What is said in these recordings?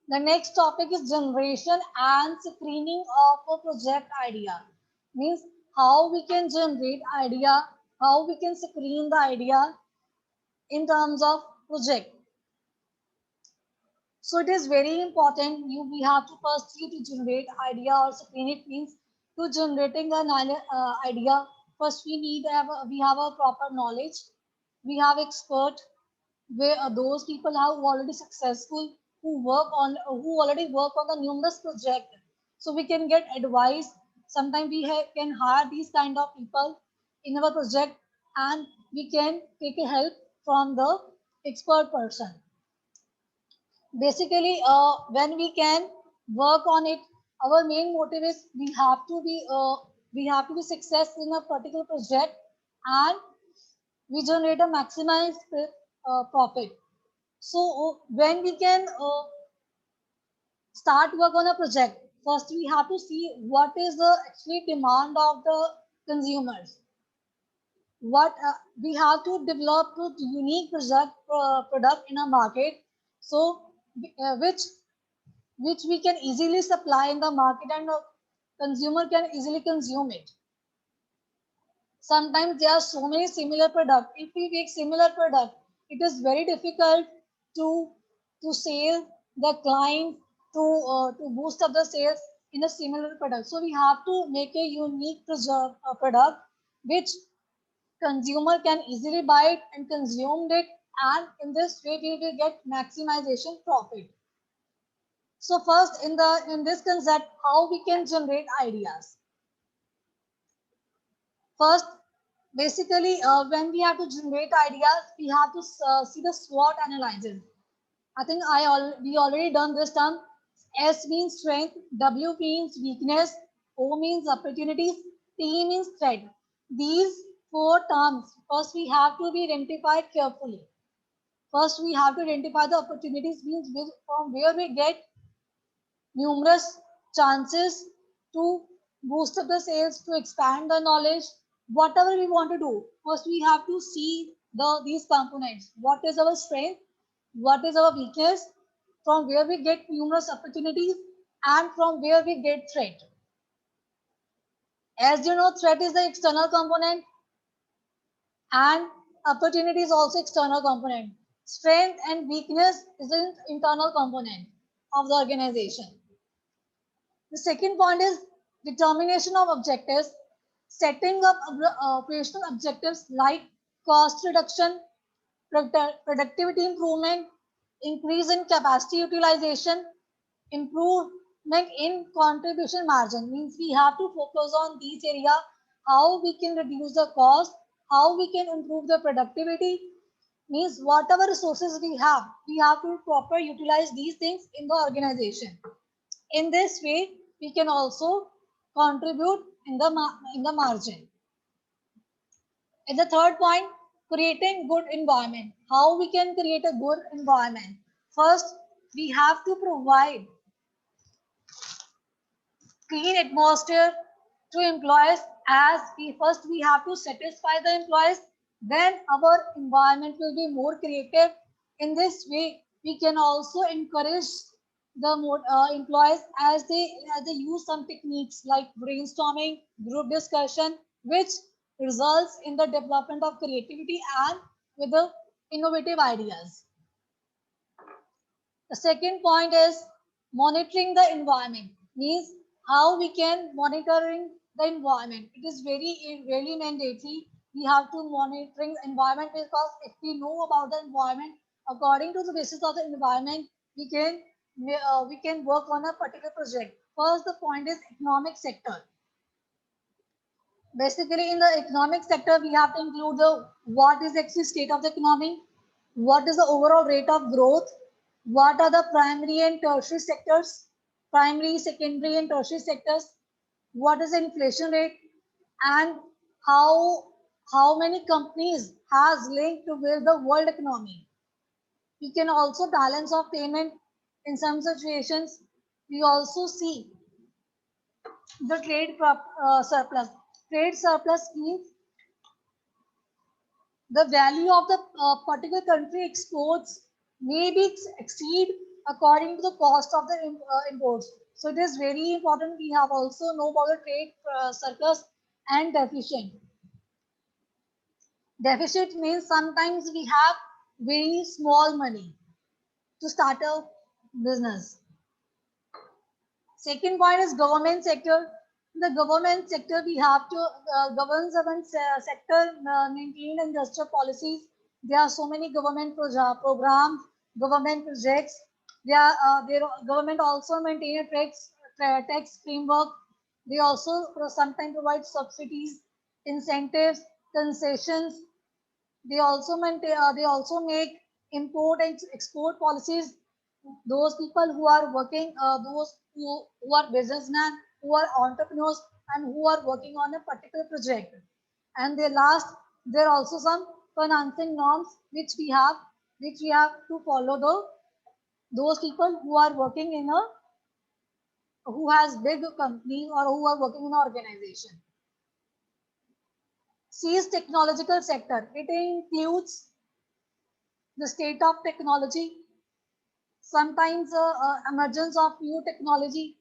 The next topic is generation and screening of a project idea. Means how we can generate idea, how we can screen the idea in terms of project. So it is very important. We have to firstly to generate idea or screen it means to generating an idea. First we need to have we have a proper knowledge. We have expert where those people who are already successful who already work on the numerous project. So we can get advice. Sometimes we can hire these kind of people in our project and we can take a help from the expert person. Basically when we can work on it, our main motive is we have to be success in a particular project and we generate a maximized profit. So when we can start work on a project, first we have to see what is the actually demand of the consumers. What we have to develop a unique product in a market, so which we can easily supply in the market and a consumer can easily consume it. Sometimes there are so many similar products. If we make similar product, it is very difficult to sell the client to boost up the sales in a similar product. So we have to make a unique product which consumer can easily buy it and consume it, and in this way we will get maximization profit. So first in this concept, how we can generate ideas. First, basically, when we have to generate ideas, we have to see the SWOT analysis. I think we already done this term. S means strength, W means weakness, O means opportunities, T means threat. These four terms, first we have to be identified carefully. First, we have to identify the opportunities, means from where we get numerous chances to boost up the sales, to expand the knowledge, whatever we want to do. First, we have to see these components. What is our strength? What is our weakness? From where we get numerous opportunities and from where we get threat. As you know, threat is the external component and opportunity is also external component. Strength and weakness is an internal component of the organization. The second point is determination of objectives, setting up operational objectives like cost reduction, productivity improvement, increase in capacity utilization, improvement in contribution margin. Means we have to focus on these area, how we can reduce the cost, how we can improve the productivity. Means whatever resources we have to proper utilize these things in the organization. In this way, we can also contribute in the margin. And the third point, creating good environment. How we can create a good environment? First, we have to provide clean atmosphere to employees. As we have to satisfy the employees, then our environment will be more creative. In this way, we can also encourage the employees as they use some techniques like brainstorming, group discussion, which results in the development of creativity and with the innovative ideas. The second point is monitoring the environment, means how we can monitoring the environment. It is really mandatory. We have to monitoring the environment because if we know about the environment, according to the basis of the environment, we can work on a particular project. First, the point is economic sector. Basically, in the economic sector, we have to include the what is the actual state of the economy, what is the overall rate of growth, what are the primary and tertiary sectors, primary, secondary, and tertiary sectors, what is the inflation rate, and how many companies has linked to with the world economy. We can also balance of payment in some situations. We also see the surplus. Trade surplus means the value of the particular country exports may be exceed according to the cost of the imports. So it is very important we have also know about the trade surplus and deficit. Deficit means sometimes we have very small money to start a business. Second point is government sector. In the government sector, we have to government sector maintain industrial policies. There are so many government programs, government projects. Their government also maintain a tax framework. They also sometimes provide subsidies, incentives, concessions. They also make import and export policies. Those people who are working, who are businessmen, who are entrepreneurs, and who are working on a particular project. And they last, there are also some financing norms which we have to follow. Those people who are working in a who has big companies or who are working in an organization. C is technological sector. It includes the state of technology, sometimes emergence of new technology,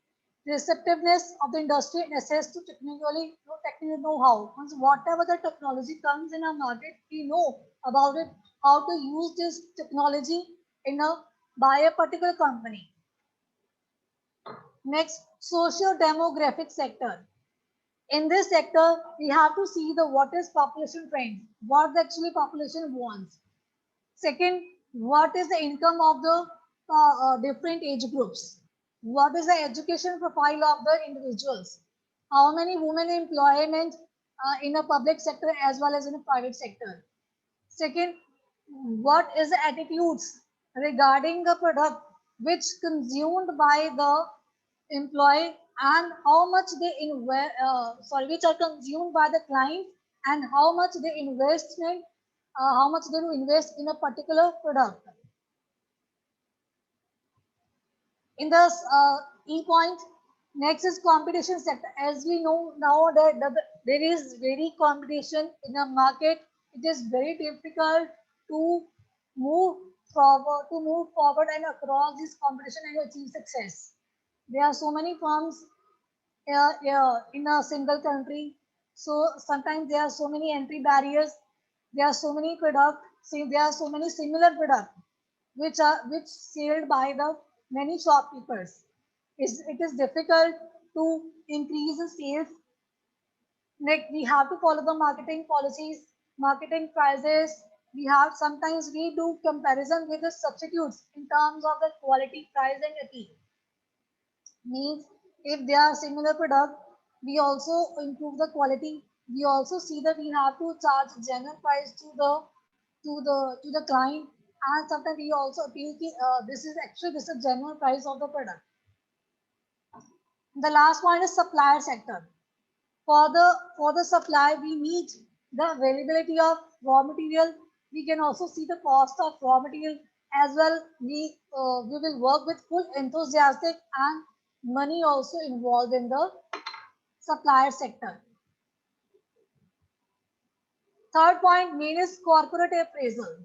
receptiveness of the industry, and access to technical know-how. Once whatever the technology comes in a market, we know about it, how to use this technology in a by a particular company. Next, socio-demographic sector. In this sector, we have to see the what is population trend, what the actually population wants. Second, what is the income of the different age groups? What is the education profile of the individuals? How many women employment in a public sector as well as in a private sector? Second, what is the attitudes regarding the product which consumed by the employee and how much they invest, which are consumed by the client and how much they investment, how much they do invest in a particular product. In the E point, next is competition sector. As we know now that there is very competition in the market, it is very difficult to move forward and across this competition and achieve success. There are so many firms in a single country. So sometimes there are so many entry barriers. There are so many products. See, there are so many similar products which sold by the many shopkeepers. It is difficult to increase the sales. Like we have to follow the marketing policies, marketing prices. We have sometimes we do comparison with the substitutes in terms of the quality, price, and appeal. Means if they are similar product, we also improve the quality. We also see that we have to charge genuine price to the client, and sometimes we also appeal this is genuine price of the product. The last point is supplier sector. For the supply, we need the availability of raw material. We can also see the cost of raw material as well. We will work with full enthusiastic and money also involved in the supplier sector. Third point, main is corporate appraisal.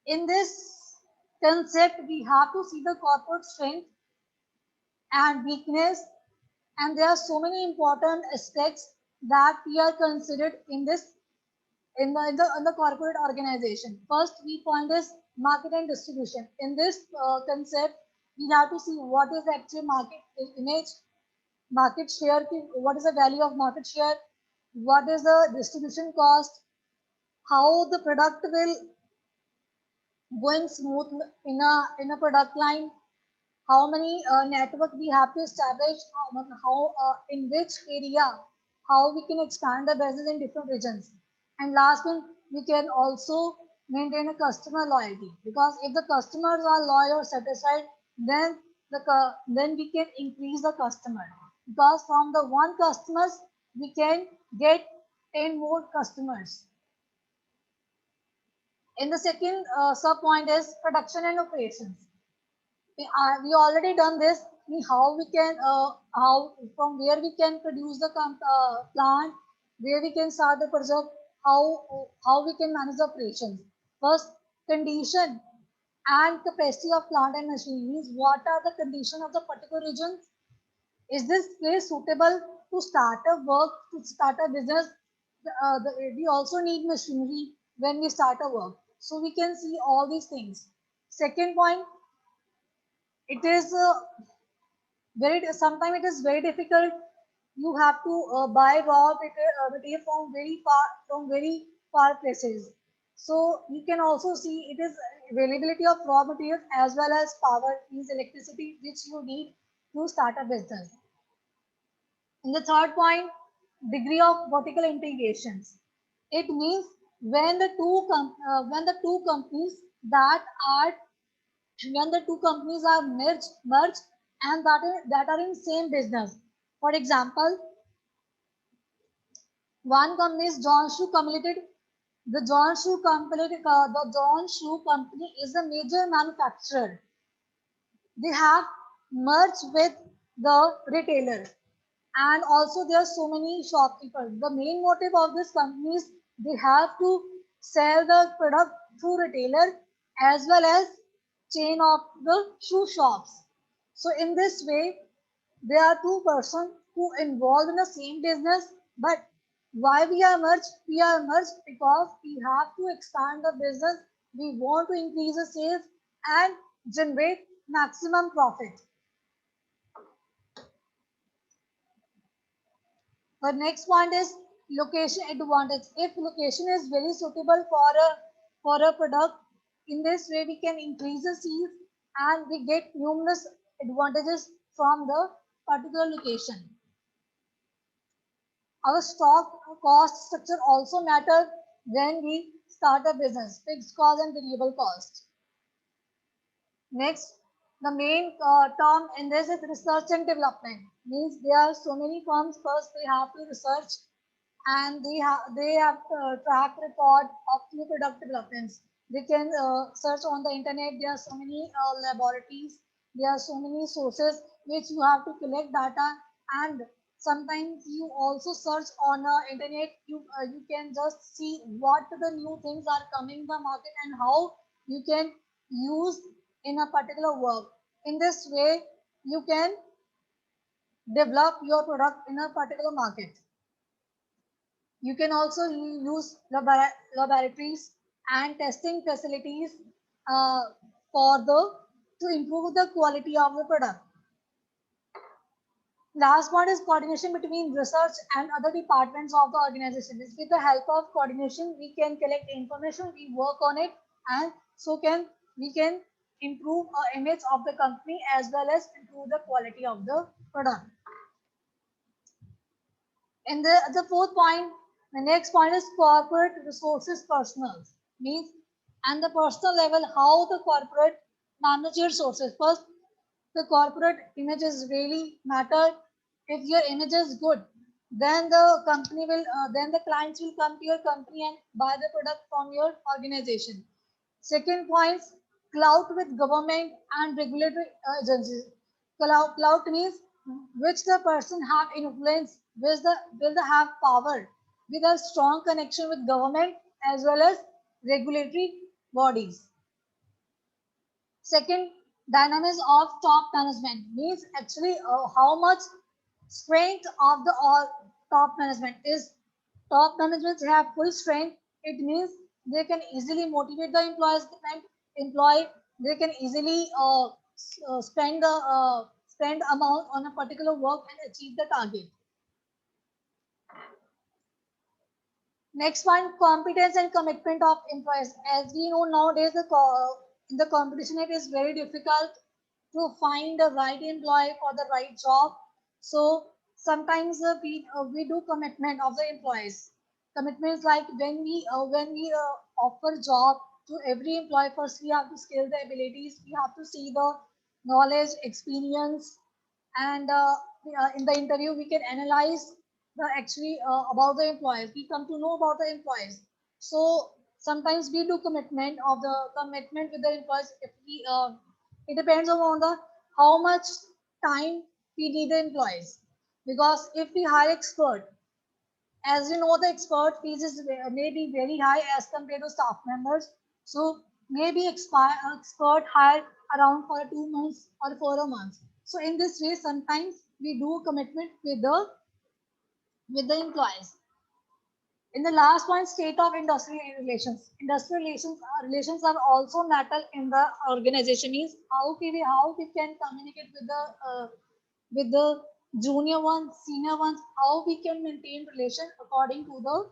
In this concept, we have to see the corporate strength and weakness, and there are so many important aspects that we are considered in this in the corporate organization. First, we point is market and distribution. In this concept, we have to see what is the actual market image, market share, what is the value of market share, what is the distribution cost, how the product will going smooth in a product line, how many network we have to establish, how in which area, how we can expand the business in different regions. And last one, we can also maintain a customer loyalty, because if the customers are loyal or satisfied, then then we can increase the customer, because from the one customers we can get 10 more customers. In the second sub point is production and operations. We already done this. How we can how from where we can produce the plant, where we can start the project, how we can manage the operations. First, condition. and capacity of plant and machinery. Means what are the condition of the particular region? Is this place suitable to start a work, to start a business? We also need machinery when we start a work. So we can see all these things. Second point, it is sometimes it is very difficult. You have to buy raw material from very far places. So you can also see it is availability of raw materials as well as power, means electricity, which you need to start a business. And the third point, degree of vertical integrations. It means when the two companies that are when the two companies are merged and that are in same business. For example, one company is John Shoe Limited. The John Shoe Company is a major manufacturer. They have merged with the retailer, and also there are so many shopkeepers. The main motive of this company is they have to sell the product through retailer as well as chain of the shoe shops. So in this way, there are two persons who involved in the same business, but why we are merged? We are merged because we have to expand the business. We want to increase the sales and generate maximum profit. The next point is location advantage. If location is very suitable for a product, in this way we can increase the sales and we get numerous advantages from the particular location. Our stock cost structure also matters when we start a business, fixed cost and variable cost. Next, the main term in this is research and development. Means there are so many firms. First, they have to research, and they have track record of new product developments. They can search on the internet. There are so many laboratories. There are so many sources which you have to collect data, and sometimes you also search on the internet. You can just see what the new things are coming in the market and how you can use in a particular work. In this way, you can develop your product in a particular market. You can also use laboratories and testing facilities uh, to improve the quality of the product. Last one is coordination between research and other departments of the organization. With the help of coordination, we can collect information, we work on it, and so can we can improve our image of the company as well as improve the quality of the product. And the fourth point, the next point is corporate resources personal. Means and the personal level, how the corporate manage your sources. First, the corporate image is really matter. If your image is good, then then the clients will come to your company and buy the product from your organization. Second point, clout with government and regulatory agencies. Clout means which the person have influence, which the will the have power with a strong connection with government as well as regulatory bodies. Second, dynamics of top management means actually how much strength of the all top management is. Top management have full strength. It means they can easily motivate the employees and employ. They can easily spend amount on a particular work and achieve the target. Next one, competence and commitment of employees. As we know nowadays, in the competition, it is very difficult to find the right employee for the right job. So sometimes we do commitment of the employees. Commitments like when we offer job to every employee, first we have to scale the abilities. We have to see the knowledge, experience, and in the interview we can analyze the actually about the employees. We come to know about the employees. So sometimes we do commitment with the employees. If we It depends on the how much time we need the employees, because if we hire expert, as you know, the expert fees is may be very high as compared to staff members. So may be expert hired around for 2 months or for a month. So in this way, sometimes we do commitment with the employees. In the last one, state of industrial relations. Industrial relations are also matter in the organization. Means how we can communicate with the junior ones, senior ones, how we can maintain relation according to the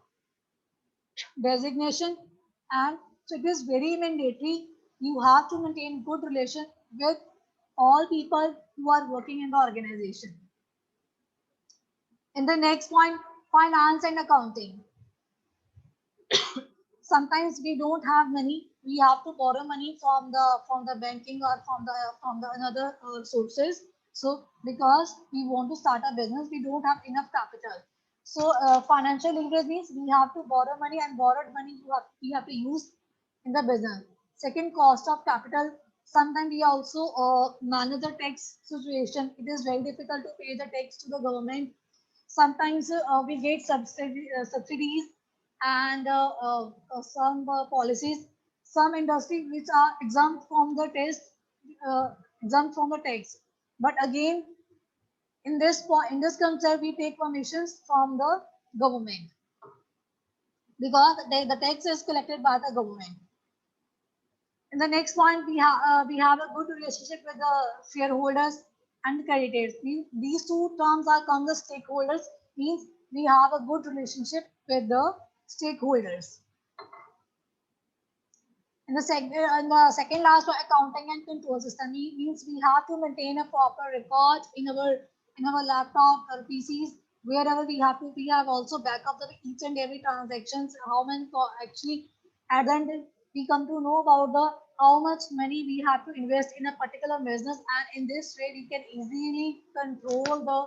designation, and so it is very mandatory. You have to maintain good relation with all people who are working in the organization. In the next point, finance and accounting. Sometimes we don't have money, we have to borrow money from the banking or from the another sources. So because we want to start a business, we don't have enough capital. So financial leverage means we have to borrow money, and borrowed money we have to use in the business. Second, cost of capital. Sometimes we also manage the tax situation. It is very difficult to pay the tax to the government. Sometimes we get subsidies and some policies. Some industries which are exempt from the exempt from the tax. But again, in this point, in this concept, we take permissions from the government because the tax is collected by the government. In the next point, we have a good relationship with the shareholders and creditors. These two terms are called the stakeholders. Means we have a good relationship with the stakeholders. In the second last one, accounting and control system means we have to maintain a proper record in our laptop or PCs. Wherever we have also backup of each and every transactions. How many actually at the end we come to know about the how much money we have to invest in a particular business, and in this way we can easily control the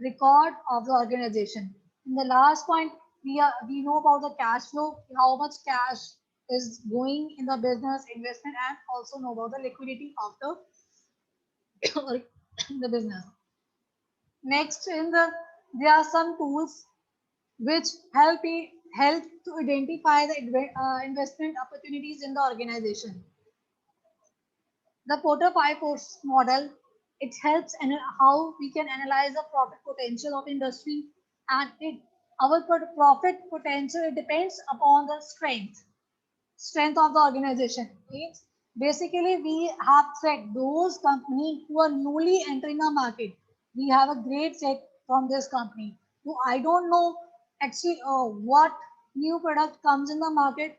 record of the organization. In the last point, we know about the cash flow, how much cash is going in the business investment, and also know about the liquidity of the business. Next, there are some tools which help to identify the investment opportunities in the organization. The Porter 5 force model, it helps and how we can analyze the profit potential of industry, and our profit potential, it depends upon the strength of the organization. Means basically we have said those companies who are newly entering the market, we have a great set from this company. So I don't know actually what new product comes in the market.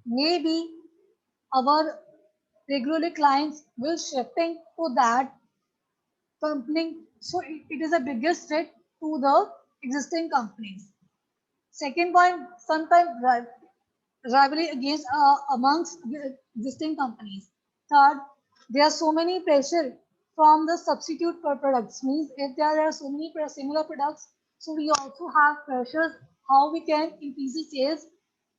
Maybe our regular clients will shifting to that company. So it is a biggest threat to the existing companies. Second point, sometimes rivalry against amongst the existing companies. Third, there are so many pressure from the substitute for products. Means if there are so many similar products, so we also have pressures how we can increase the sales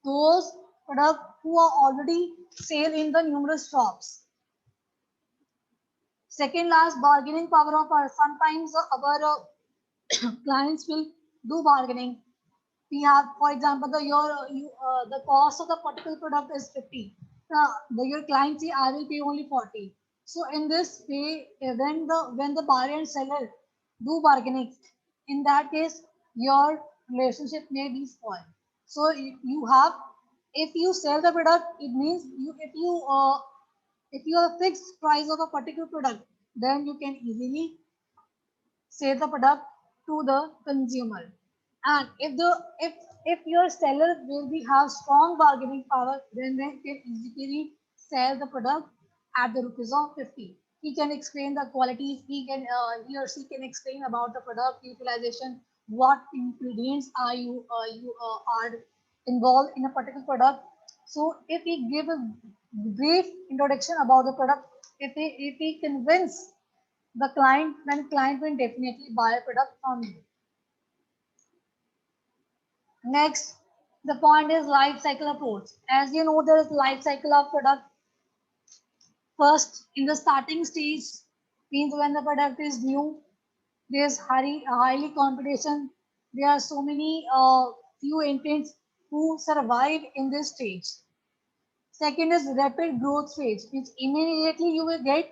those products who are already sale in the numerous shops. Second last, bargaining power of our sometimes our clients will do bargaining. We have, for example, the cost of the particular product is 50. Your client say I will pay only 40. So in this way, when the buyer and seller do bargaining, in that case your relationship may be spoiled. So you have, if you sell the product, it means if you have a fixed price of a particular product, then you can easily sell the product to the consumer. And if your seller will be have strong bargaining power, then they can easily sell the product at the rupees of 50. He can explain the qualities. He or she can explain about the product utilization, what ingredients are involved in a particular product. So if we give a brief introduction about the product, if we convince the client, then client will definitely buy a product from you. Next, the point is life cycle approach. As you know, there is life cycle of product. First, in the starting stage, means when the product is new, there's highly competition. There are so many few entrants who survive in this stage. Second is rapid growth phase, which immediately you will get,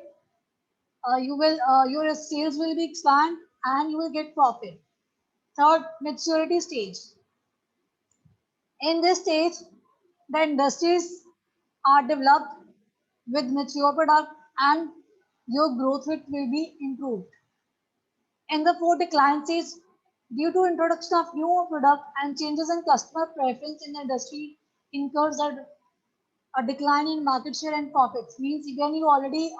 your sales will be expand and you will get profit. Third, maturity stage. In this stage, the industries are developed with mature product and your growth rate will be improved. In the fourth decline stage, due to introduction of new product and changes in customer preference in the industry, incurs a decline in market share and profits. Means when you already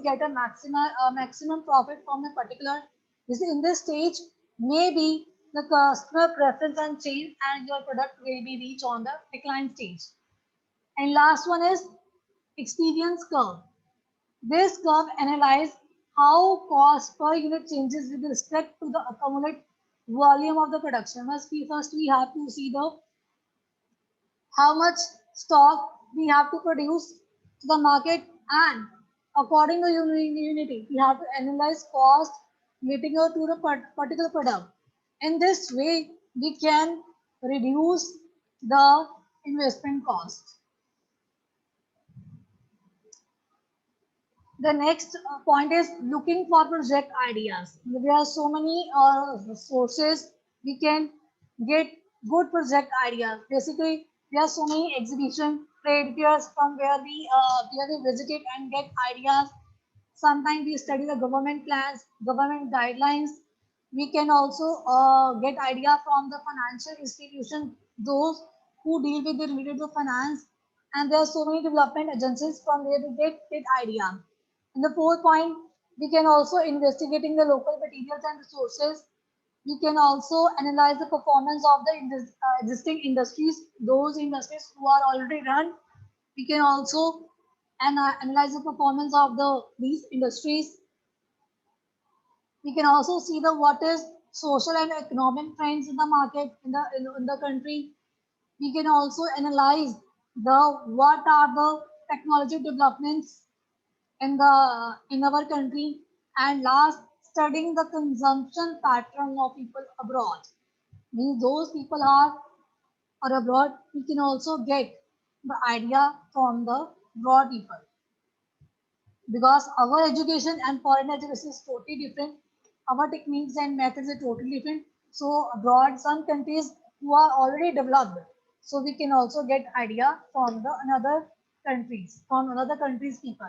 get a maximum profit from a particular, this in this stage, maybe the customer preference and change and your product will be reached on the decline stage. And last one is experience curve. This curve analyzes how cost per unit changes with respect to the accumulated volume of the production. First we have to see the how much stock we have to produce to the market, and according to unity we have to analyze cost relating to the particular product. In this way we can reduce the investment cost. The next point is looking for project ideas. There are so many sources we can get good project ideas. Basically, there are so many exhibition, trade fairs from where we visit it and get ideas. Sometimes we study the government plans, government guidelines. We can also get idea from the financial institutions, those who deal with the related to finance. And there are so many development agencies from where we get idea. In the fourth point, we can also investigating the local materials and resources. We can also analyze the performance of the existing industries, those industries who are already run. We can also analyze the performance of these industries. We can also see the what is social and economic trends in the market in the country. We can also analyze the what are the technology developments in our country, and last, studying the consumption pattern of people abroad. Means those people are abroad, we can also get the idea from the abroad people, because our education and foreign education is totally different. Our techniques and methods are totally different. So abroad, some countries who are already developed, so we can also get idea from the another countries people.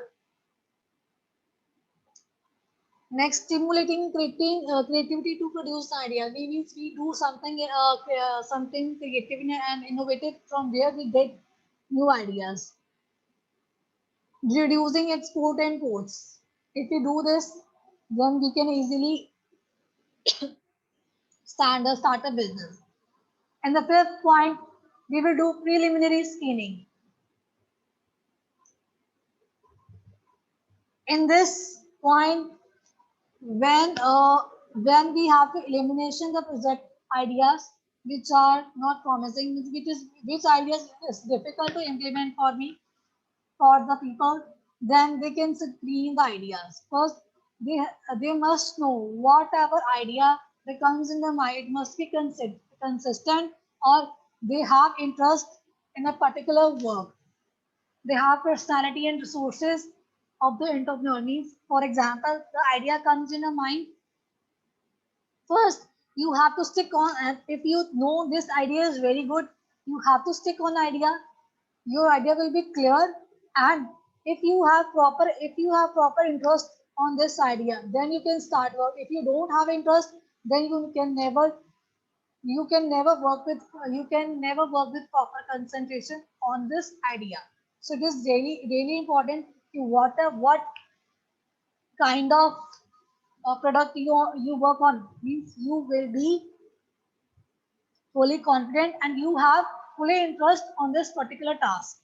Next, stimulating creativity to produce idea. We means we do something creative and innovative from where we get new ideas. Reducing export and ports. If we do this, then we can easily start a business. And the fifth point, we will do preliminary screening. In this point, when we have to elimination the project ideas which are not promising, which ideas is difficult to implement for me, for the people, then they can screen the ideas. First, they must know whatever idea that comes in the mind must be consistent, or they have interest in a particular work. They have personality and resources of the entrepreneur. Means, for example, the idea comes in a mind. First, you have to stick on, and if you know this idea is very good, you have to stick on idea. Your idea will be clear, and if you have proper interest on this idea, then you can start work. If you don't have interest, then you can never work with proper concentration on this idea. So it is really important to what kind of product you work on. Means you will be fully confident and you have fully interest on this particular task.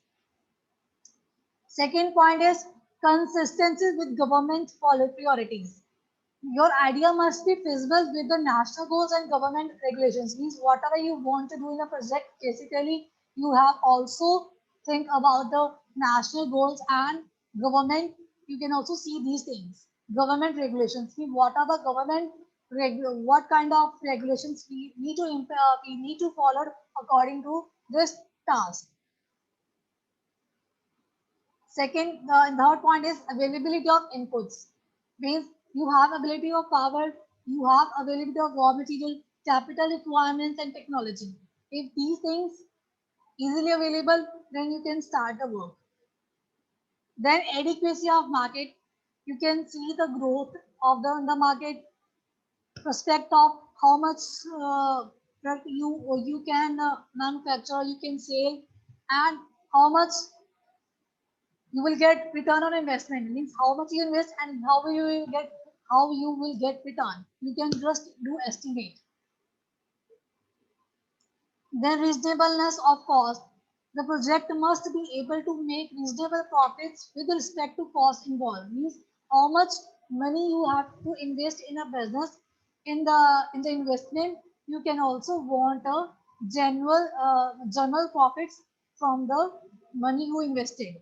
Second point is consistency with government priorities. Your idea must be feasible with the national goals and government regulations. Means whatever you want to do in a project, basically you have also think about the national goals and government. You can also see these things. Government regulations. Means what are the what kind of regulations we need to follow according to this task. Second, the third point is availability of inputs. Means you have ability of power, you have availability of raw material, capital requirements, and technology. If these things easily available, then you can start the work. Then adequacy of market. You can see the growth of the market, prospect of how much product you can manufacture, you can sell, and how much you will get return on investment. Means how much you invest and how you will get return. You can just do estimate. Then reasonableness of cost. The project must be able to make reasonable profits with respect to cost involved. Means how much money you have to invest in a business. In the investment, you can also want a general profits from the money you invested.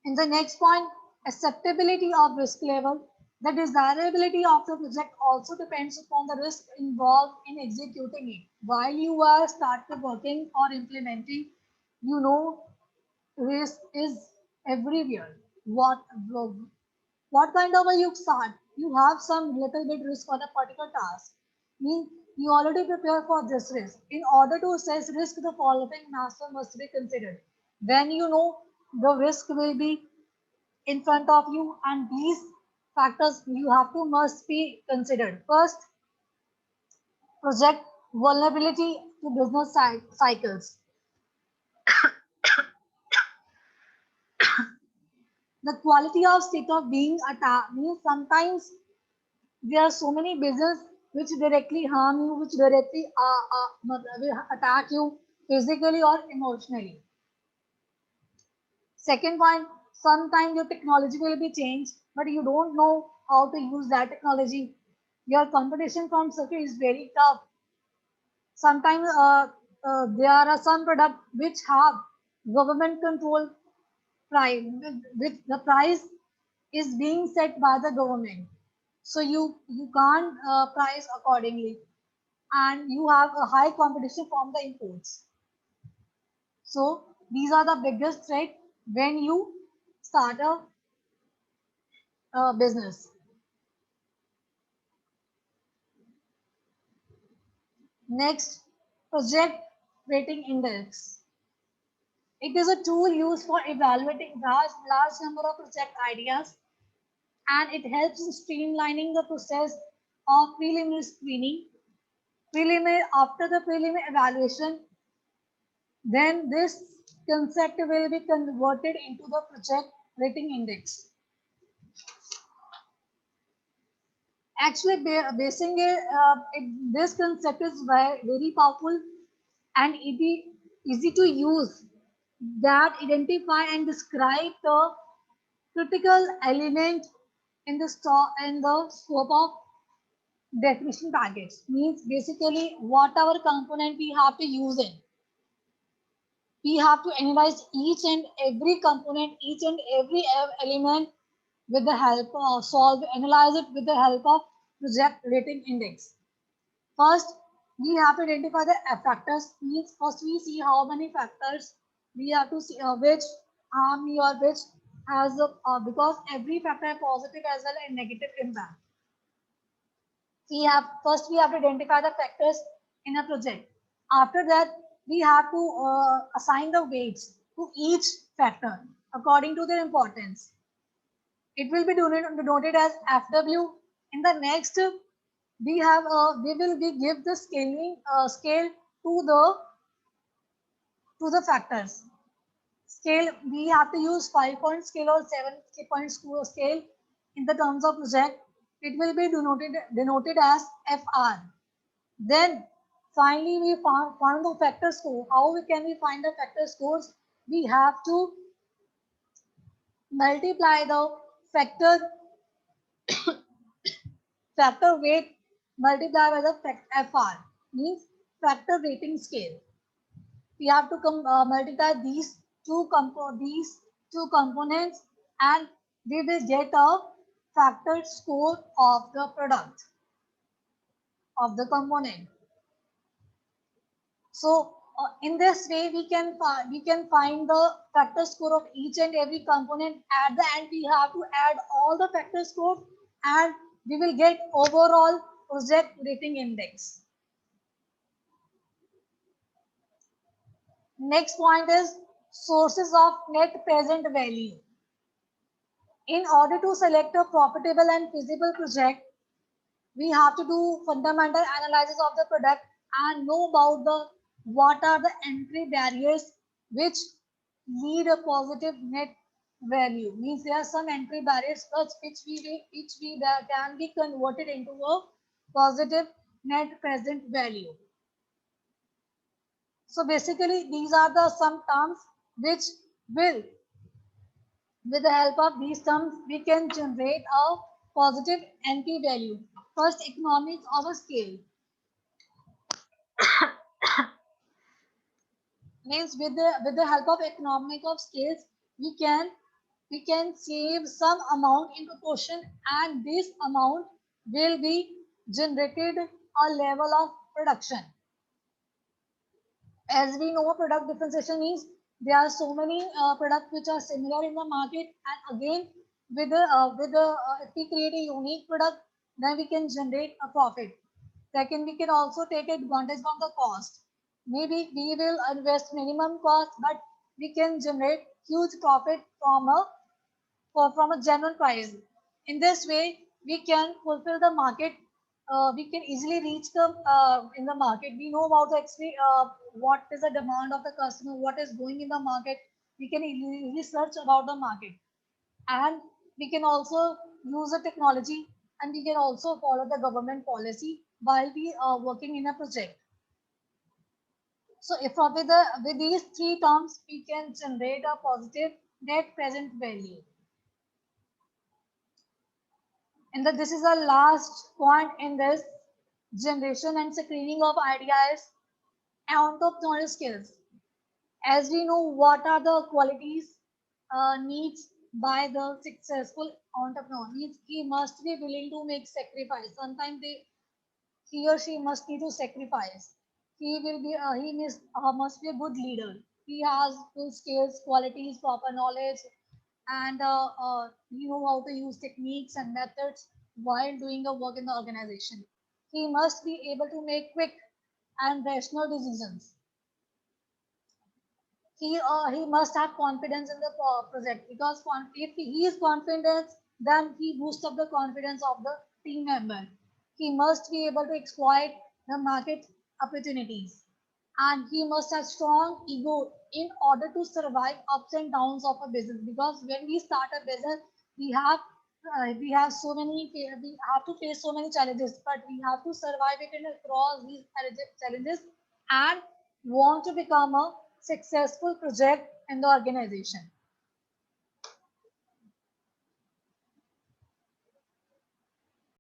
In the next point, acceptability of risk level. The desirability of the project also depends upon the risk involved in executing it. While you are started working or implementing, you know risk is everywhere. What kind of a you start? You have some little bit risk on a particular task. Mean you already prepare for this risk. In order to assess risk, the following master must be considered. When you know the risk will be in front of you, and these factors you have to must be considered. First, project vulnerability to business cycles. The quality of state of being attacked means sometimes there are so many business which directly harm you, which directly will attack you physically or emotionally. Second point, sometimes your technology will be changed, but you don't know how to use that technology. Your competition from circuit is very tough. Sometimes there are some products which have government control price, which the price is being set by the government. So you can't price accordingly, and you have a high competition from the imports. So these are the biggest threat when you start a business. Next, project rating index. It is a tool used for evaluating large number of project ideas, and it helps in streamlining the process of preliminary screening. After the preliminary evaluation, then this concept will be converted into the project rating index. Actually, basing this concept is very powerful and easy to use, that identify and describe the critical element in the scope of definition package. Means basically whatever component we have to use in, we have to analyze each and every component, each and every element with the help of analyze it with the help of project rating index. First, we have to identify the factors. Means first we see how many factors we have to see, which harm or which has because every factor has positive as well as negative impact. We have to identify the factors in a project. After that, we have to assign the weights to each factor according to their importance. It will be denoted as FW. In the next, we will be give the scaling scale to the factors. Scale, we have to use 5-point scale or 7-point scale in the terms of project. It will be denoted as FR. Then finally we found the factor score. How can we find the factor scores? We have to multiply the factor weight multiplied by the FR, means factor rating scale. We have to multiply these two components, and we will get a factor score of the product of the component. So In this way, we can find the factor score of each and every component. At the end, we have to add all the factor score, and we will get overall project rating index. Next point is sources of net present value. In order to select a profitable and feasible project, we have to do fundamental analysis of the product and know about the what are the entry barriers which lead a positive net value. Means there are some entry barriers which we that can be converted into a positive net present value. So basically these are the some terms which will, with the help of these terms, we can generate a positive NP value. First, economics of a scale. Means with the help of economic of scales, we can save some amount in proportion, and this amount will be generated a level of production. As we know, product differentiation means there are so many products which are similar in the market, and again if we create a unique product, then we can generate a profit. Second, we can also take advantage from the cost. Maybe we will invest minimum cost, but we can generate huge profit from a general price. In this way, we can fulfill the market. We can easily reach the in the market. We know about the actually what is the demand of the customer, what is going in the market. We can easily search about the market, and we can also use the technology, and we can also follow the government policy while we are working in a project. So if with these three terms, we can generate a positive net present value. And this is the last point in this generation and screening of ideas and entrepreneurial skills. As we know, what are the qualities needs by the successful entrepreneur? Means he must be willing to make sacrifice. Sometimes he or she must need to sacrifice. He must be a good leader. He has full skills, qualities, proper knowledge, and he know how to use techniques and methods while doing a work in the organization. He must be able to make quick and rational decisions. He must have confidence in the project, because if he is confident, then he boosts up the confidence of the team member. He must be able to exploit the market opportunities, and he must have strong ego in order to survive ups and downs of a business. Because when we start a business, we have we have to face so many challenges, but we have to survive it and across these challenges, and want to become a successful project in the organization.